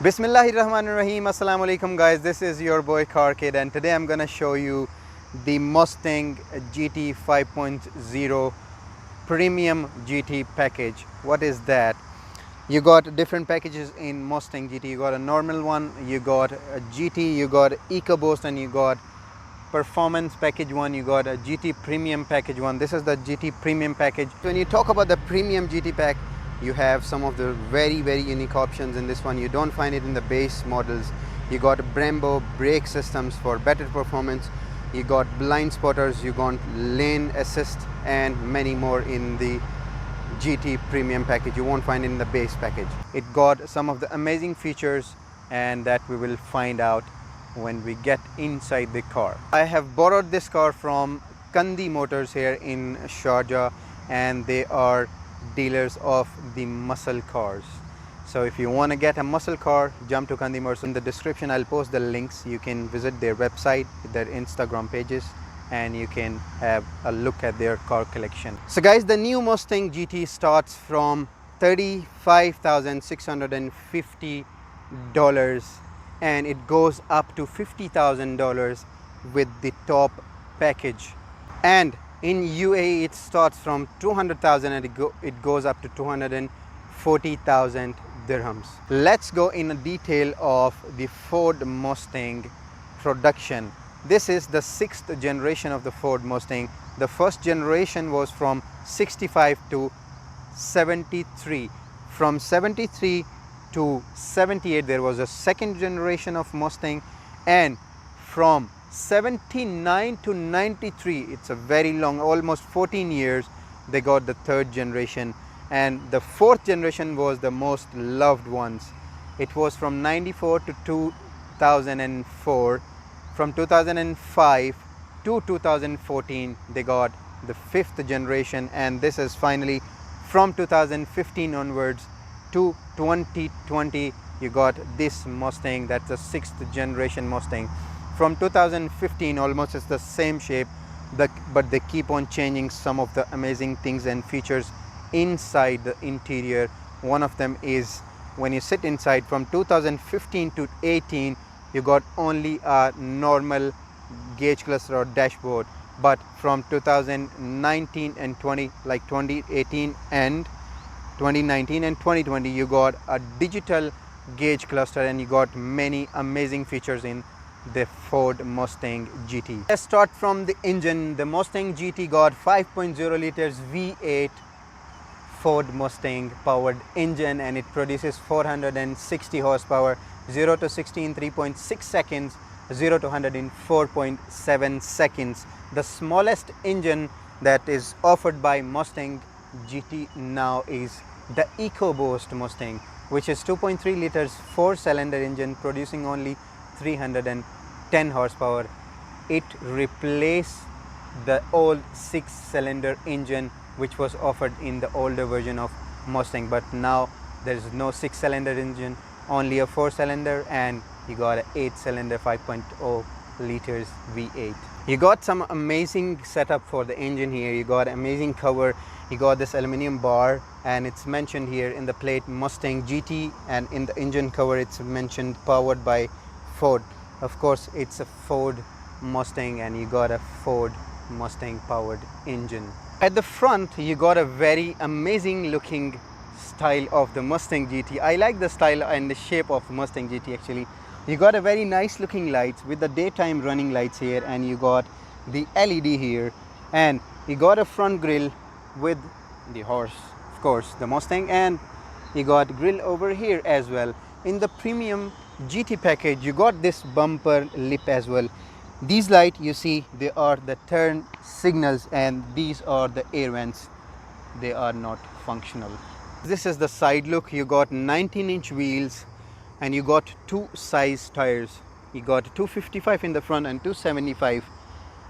Bismillahirrahmanirrahim. Assalamu alaikum guys, this is your boy Carkidd, and today I'm gonna show you the Mustang GT 5.0 Premium GT package. What is that? You got different packages in Mustang GT. You got a normal one, you got a GT, you got EcoBoost, and you got Performance package one, you got a GT Premium package one. This is the GT Premium package. When you talk about the Premium GT pack, you have some of the very unique options in this one. You don't find it in the base models. You got Brembo brake systems for better performance. You got blind spotters, you got lane assist, and many more in the GT Premium package. You won't find it in the base package. It got some of the amazing features, and that we will find out when we get inside the car. I have borrowed this car from Kandy Motors here in Sharjah, and they are dealers of the muscle cars. So if you want to get a muscle car, jump to Kandy Motors. In the description I'll post the links. You can visit their website, their Instagram pages, and you can have a look at their car collection. So guys, the new Mustang GT starts from $35,650 and it goes up to $50,000 with the top package. And in UAE it starts from 200,000 and it goes up to 240,000 dirhams. Let's go in detail of the Ford Mustang production. This is the 6th generation of the Ford Mustang. The first generation was from 65 to 73. From 73 to 78 there was a second generation of Mustang, and from 79 to 93, it's a very long, almost 14 years, they got the third generation, and the fourth generation was the most loved ones. It was from 94 to 2004. From 2005 to 2014 they got the fifth generation, and this is finally from 2015 onwards to 2020 you got this Mustang. That's the 6th generation Mustang. From 2015 almost it's the same shape, but they keep on changing some of the amazing things and features inside the interior. One of them is when you sit inside. From 2015 to 18 you got only a normal gauge cluster or dashboard, but from 2019 and 20, like 2018 and 2019 and 2020, you got a digital gauge cluster, and you got many amazing features in the Ford Mustang GT. Let's start from the engine. The Mustang GT got 5.0 liters V8 Ford Mustang powered engine, and it produces 460 horsepower, 0 to 60 in 3.6 seconds, 0 to 100 in 4.7 seconds. The smallest engine that is offered by Mustang GT now is the EcoBoost Mustang, which is 2.3 liters 4-cylinder engine producing only 310 horsepower. It replaced the old 6-cylinder engine which was offered in the older version of Mustang, but now there is no 6-cylinder engine, only a 4-cylinder, and you got an 8-cylinder 5.0 liters V8. You got some amazing setup for the engine here. You got amazing cover, you got this aluminum bar, and it's mentioned here in the plate Mustang GT, and in the engine cover it's mentioned powered by Ford. Of course it's a Ford Mustang, and you got a Ford Mustang powered engine. At the front you got a very amazing looking style of the Mustang GT. I like the style and the shape of Mustang GT actually. You got a very nice looking lights with the daytime running lights here, and you got the LED here, and you got a front grille with the horse, of course, the Mustang, and you got grille over here as well. In the Premium GT package you got this bumper lip as well. These lights you see, they are the turn signals, and these are the air vents. They are not functional. This is the side look. You got 19-inch wheels, and you got two size tires. You got 255 in the front and 275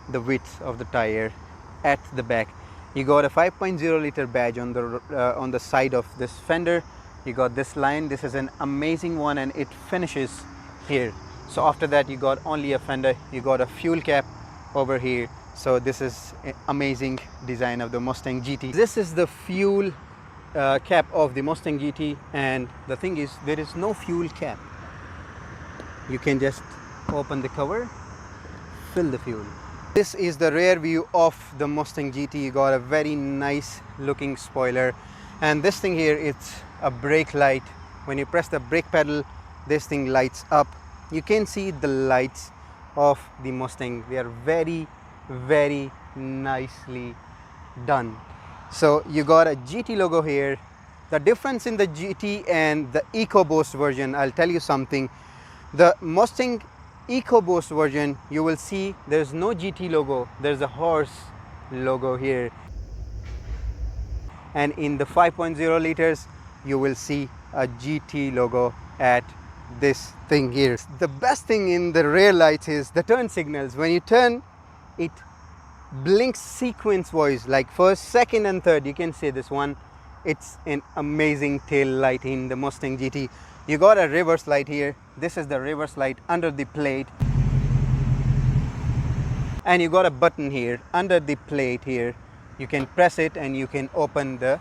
the width of the tire at the back. You got a 5.0 liter badge on the side of this fender. You got this line. This is an amazing one, and it finishes here. So after that you got only a fender. You got a fuel cap over here. So this is an amazing design of the Mustang GT. This is the fuel cap of the Mustang GT, and the thing is there is no fuel cap. you can just open the cover, fill the fuel. This is the rear view of the Mustang GT. You got a very nice looking spoiler, and this thing here, it's a brake light. When you press the brake pedal, this thing lights up. You can see the lights of the Mustang. They are very, very nicely done. So you got a GT logo here. The difference in the GT and the EcoBoost version, I'll tell you something. The Mustang EcoBoost version, you will see there's no GT logo, there's a horse logo here. And in the 5.0 liters, you will see a GT logo at this thing here. The best thing in the rear lights is the turn signals. When you turn, it blinks sequence wise, like first, second and third. You can see this one. It's an amazing tail light in the Mustang GT. You got a reverse light here. This is the reverse light under the plate. And you got a button here under the plate here. You can press it and you can open the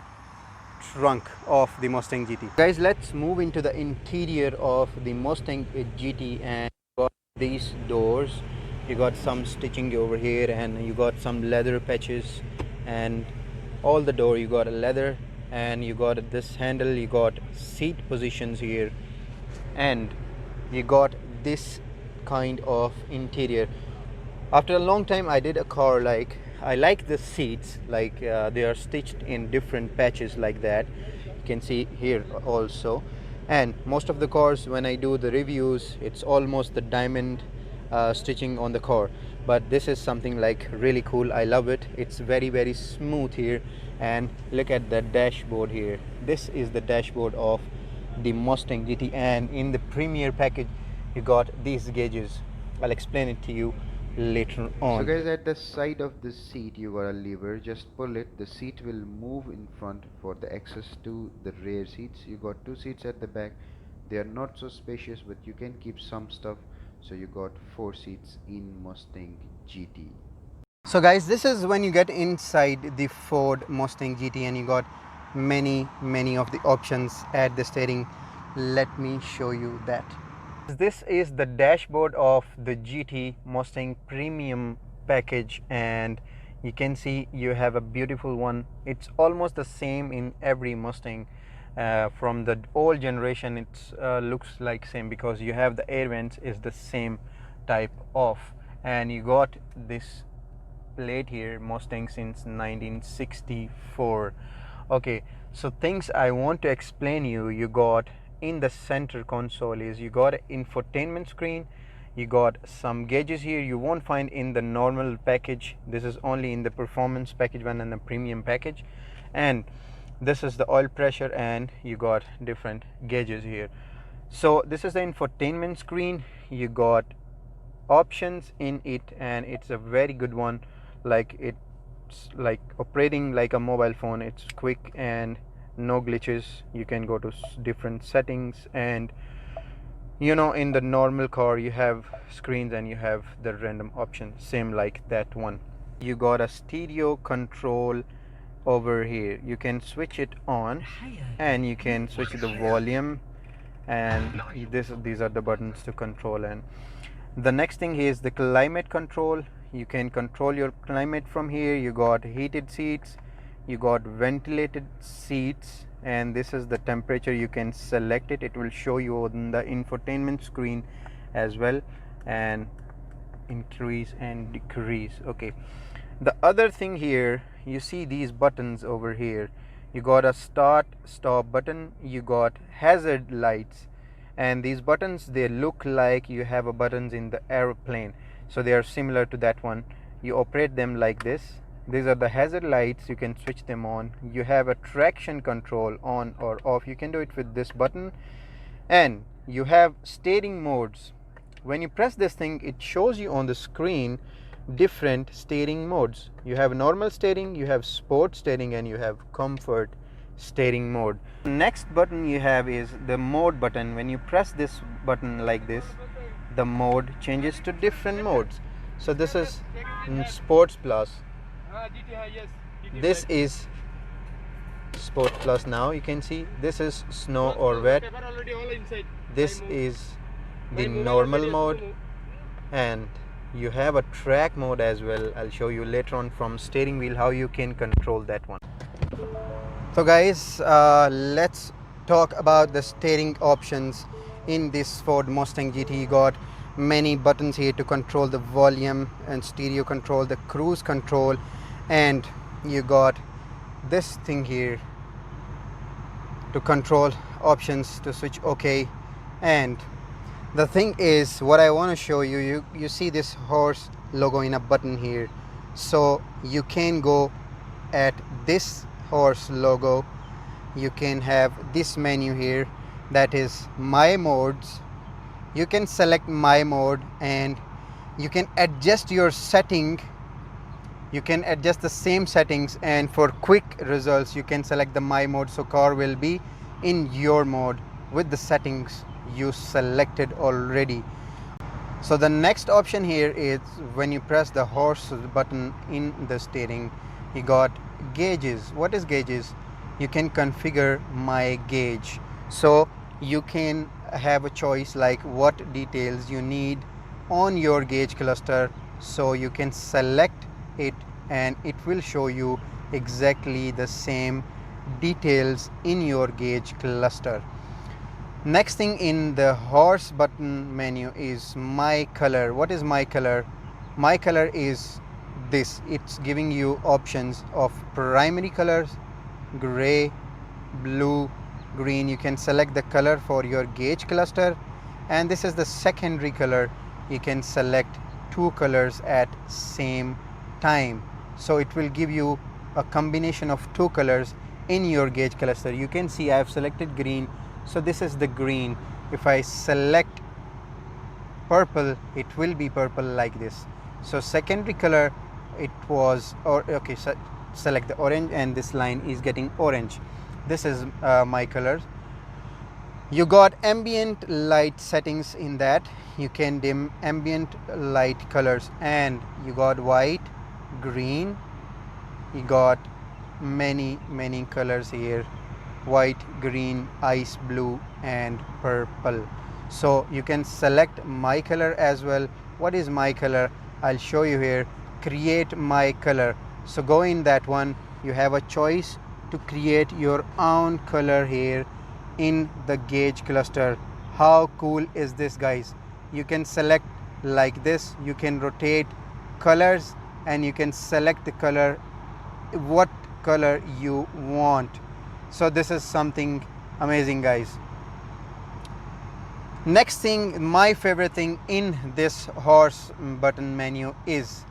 trunk of the Mustang GT. Guys, let's move into the interior of the Mustang GT. And you got these doors. You got some stitching over here, and you got some leather patches, and all the door you got a leather, and you got this handle. You got seat positions here, and you got this kind of interior. After a long time, I did a car like I like the seats, like they are stitched in different patches like that. You can see here also. And most of the cars, when I do the reviews, it's almost the diamond stitching on the car, but this is something like really cool. I love it. It's very, very smooth here. And look at the dashboard here. This is the dashboard of the Mustang GT, and in the Premier package you got these gauges. I'll explain it to you later on. So guys, at the side of the seat you got a lever. Just pull it, the seat will move in front for the access to the rear seats. You got two seats at the back. They are not so spacious, but you can keep some stuff. So you got 4 seats in Mustang GT. So guys, this is when you get inside the Ford Mustang GT, and you got many of the options at the steering. Let me show you that. This is the dashboard of the GT Mustang Premium package, and you can see you have a beautiful one. It's almost the same in every Mustang. From the old generation, it looks like same, because you have the air vents is the same type of, and you got this plate here, Mustang since 1964. Okay, so things I want to explain you got in the center console is you got an infotainment screen. You got some gauges here you won't find in the normal package. This is only in the performance package one and the premium package. And this is the oil pressure, and you got different gauges here. So this is the infotainment screen. You got options in it, and it's a very good one. Like it's like operating like a mobile phone. It's quick and no glitches. You can go to different settings, and you know, in the normal car you have screens and you have the random options, same like that one. You got a stereo control over here. You can switch it on, and you can switch the volume, and these are the buttons to control. And the next thing is the climate control. You can control your climate from here. You got heated seats, you got ventilated seats, and this is the temperature. You can select it. It will show you on the infotainment screen as well, and increase and decrease. Okay, the other thing here, you see these buttons over here. You got a start stop button, you got hazard lights, and these buttons, they look like you have a buttons in the airplane, so they are similar to that one. You operate them like this. These are the hazard lights. You can switch them on. You have a traction control on or off. You can do it with this button. And you have steering modes. When you press this thing, it shows you on the screen different steering modes. You have normal steering, you have sport steering, and you have comfort steering mode. Next button you have is the mode button. When you press this button like this, the mode changes to different modes. So this is Sports Plus. This is Sport Plus. Now you can see this is snow or wet. This is the normal mode, and you have a track mode as well. I'll show you later on from steering wheel how you can control that one. So guys, let's talk about the steering options in this Ford Mustang GT. You got many buttons here to control the volume and stereo control, the cruise control, and you got this thing here to control options to switch OK. And the thing is, what I want to show you, you see this horse logo in a button here, so you can go at this horse logo. You can have this menu here, that is my modes. You can select my mode and you can adjust your setting. You can adjust the same settings, and for quick results you can select the my mode, so car will be in your mode with the settings you selected already. So the next option here is when you press the horse button in the steering, you got gauges. What is gauges? You can configure my gauge, so you can have a choice like what details you need on your gauge cluster, so you can select it and it will show you exactly the same details in your gauge cluster. Next thing in the horse button menu is my color. What is my color? My color is this. It's giving you options of primary colors, gray, blue, green. You can select the color for your gauge cluster, and this is the secondary color. You can select two colors at same time, so it will give you a combination of two colors in your gauge cluster. You can see I have selected green, so this is the green. If I select purple, it will be purple like this. So secondary color it was, or okay, so select the orange, and this line is getting orange. This is my colors. You got ambient light settings in that. You can dim ambient light colors, and you got white, green. You got many colors here: white, green, ice blue, and purple. So you can select my color as well. What is my color? I'll show you here. Create my color. So go in that one. You have a choice to create your own color here in the gauge cluster. How cool is this, guys? You can select like this. You can rotate colors and you can select the color, what color you want. So this is something amazing, guys. Next thing, my favorite thing in this horse button menu is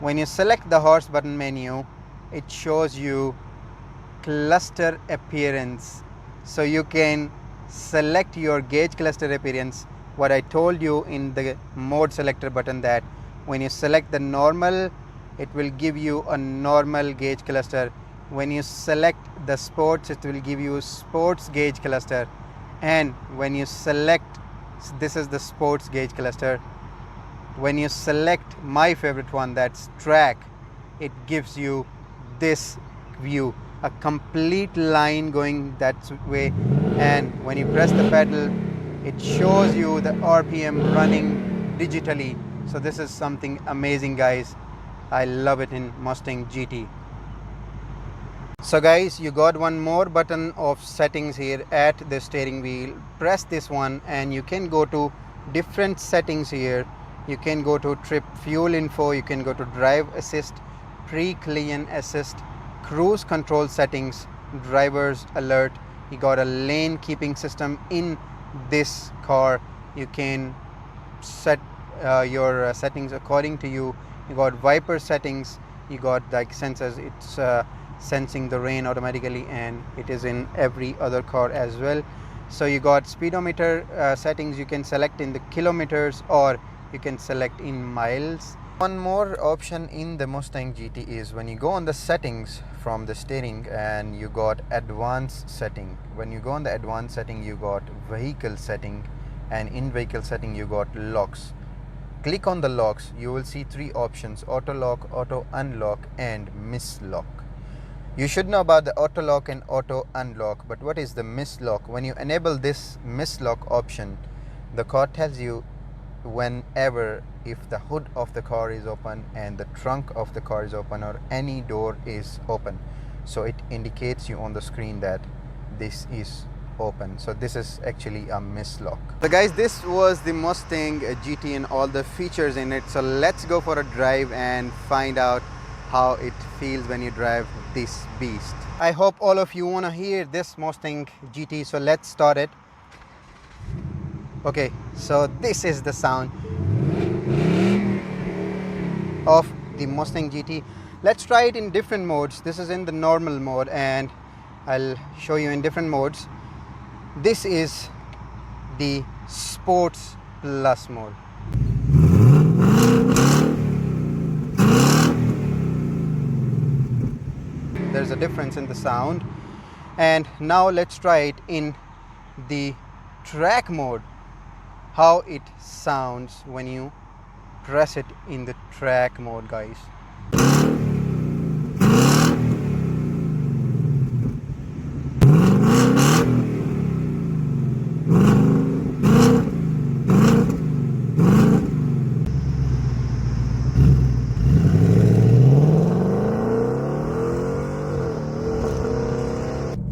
when you select the horse button menu, it shows you cluster appearance. So you can select your gauge cluster appearance. What I told you in the mode selector button, that when you select the normal, it will give you a normal gauge cluster. When you select the sports, it will give you sports gauge cluster, and when you select, this is the sports gauge cluster. When you select my favorite one, that's track, it gives you this view, a complete line going that way, and when you press the pedal, it shows you the RPM running digitally. So this is something amazing, guys. I love it in Mustang GT. So guys, you got one more button of settings here at the steering wheel. Press this one and you can go to different settings here. You can go to trip fuel info, you can go to drive assist, pre-collision assist, cruise control settings, driver's alert. You got a lane keeping system in this car. You can set your settings according to you. You got wiper settings, you got like sensors, it's sensing the rain automatically, and it is in every other car as well. So you got speedometer settings, you can select in the kilometers or you can select in miles. One more option in the Mustang GT is when you go on the settings from the steering and you got advanced setting. When you go on the advanced setting, you got vehicle setting, and in vehicle setting you got locks. Click on the locks, you will see three options: auto lock, auto unlock, and mislock. You should know about the auto lock and auto unlock, but what is the mislock? When you enable this mislock option, The car tells you whenever if the hood of the car is open and the trunk of the car is open or any door is open. So it indicates you on the screen that this is open. So this is actually a mislock. So guys, this was the Mustang GT and all the features in it. So let's go for a drive and find out how it feels when you drive this beast. I hope all of you want to hear this Mustang GT, so let's start it. Okay, so this is the sound of the Mustang GT. Let's try it in different modes. This is in the normal mode and I'll show you in different modes. This is the Sports Plus mode. There's a difference in the sound. And now let's try it in the track mode, how it sounds when you press it in the track mode, guys.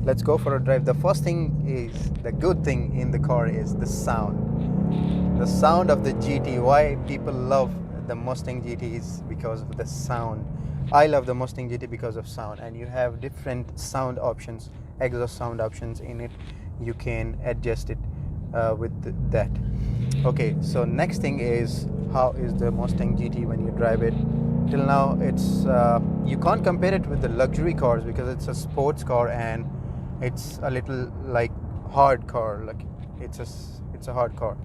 Let's go for a drive. The first thing is, the good thing in the car is the sound. The sound of the GT. Why people love the Mustang GT is because of the sound. I love the Mustang GT because of sound, and you have different sound options, exhaust sound options in it. You can adjust it with that. Okay, so next thing is, how is the Mustang GT when you drive it? Till now, it's you can't compare it with the luxury cars because it's a sports car and it's a little like hard car, like it's a hard car.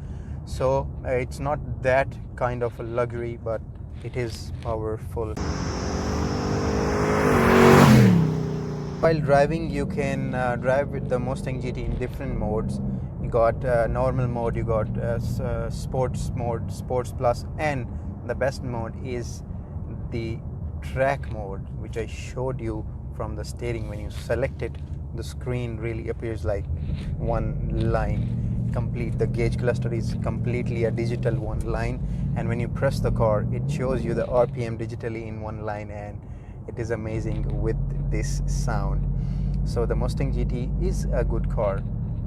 So it's not that kind of a luxury, but it is powerful. While driving, you can drive with the Mustang GT in different modes. You got normal mode, you got sports mode, sports plus, and the best mode is the track mode, which I showed you from the steering. When you select it, the screen really appears like one line complete. The gauge cluster is completely a digital one line, and when you press the car, it shows you the RPM digitally in one line, and it is amazing with this sound. So the Mustang GT is a good car.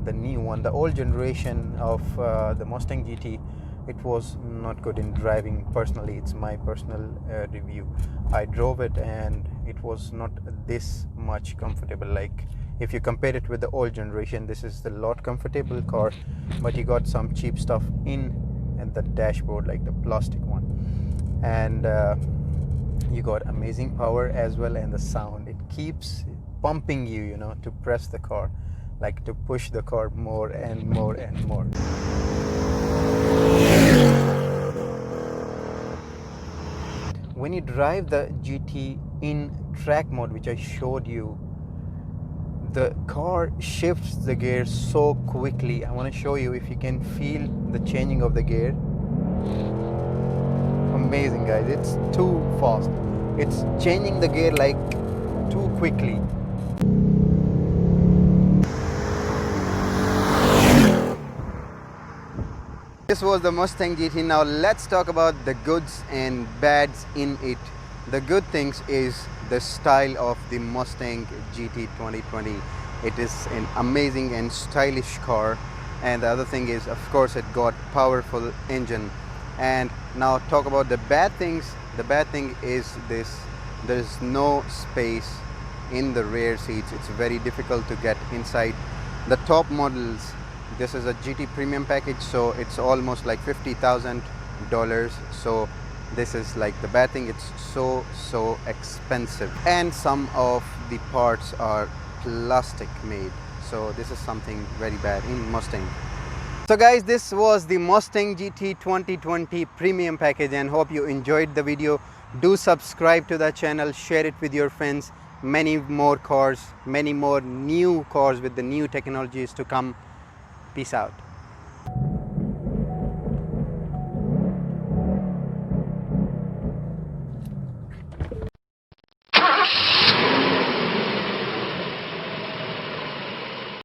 The new one, the old generation of the Mustang GT, it was not good in driving. Personally, it's my personal review. I drove it and it was not this much comfortable. Like if you compare it with the old generation, this is the lot comfortable car, but you got some cheap stuff in the dashboard, like the plastic one, and you got amazing power as well, and the sound, it keeps pumping you, you know, to press the car, like to push the car more and more and more. When you drive the GT in track mode, which I showed you, the car shifts the gear so quickly. I want to show you if you can feel the changing of the gear. Amazing, guys. It's too fast. It's changing the gear like too quickly. This was the Mustang GT. Now let's talk about the goods and bads in it. The good things is the style of the Mustang GT 2020. It is an amazing and stylish car, and the other thing is, of course, it got powerful engine. And now talk about the bad things. The bad thing is this: there is no space in the rear seats. It's very difficult to get inside. The top models, this is a GT premium package, so it's almost like $50,000. So this is like the bad thing. It's so expensive, and some of the parts are plastic made. So this is something very bad in Mustang. So guys, this was the Mustang GT 2020 premium package, and hope you enjoyed the video. Do subscribe to the channel, share it with your friends. Many more cars, many more new cars with the new technologies to come. Peace out.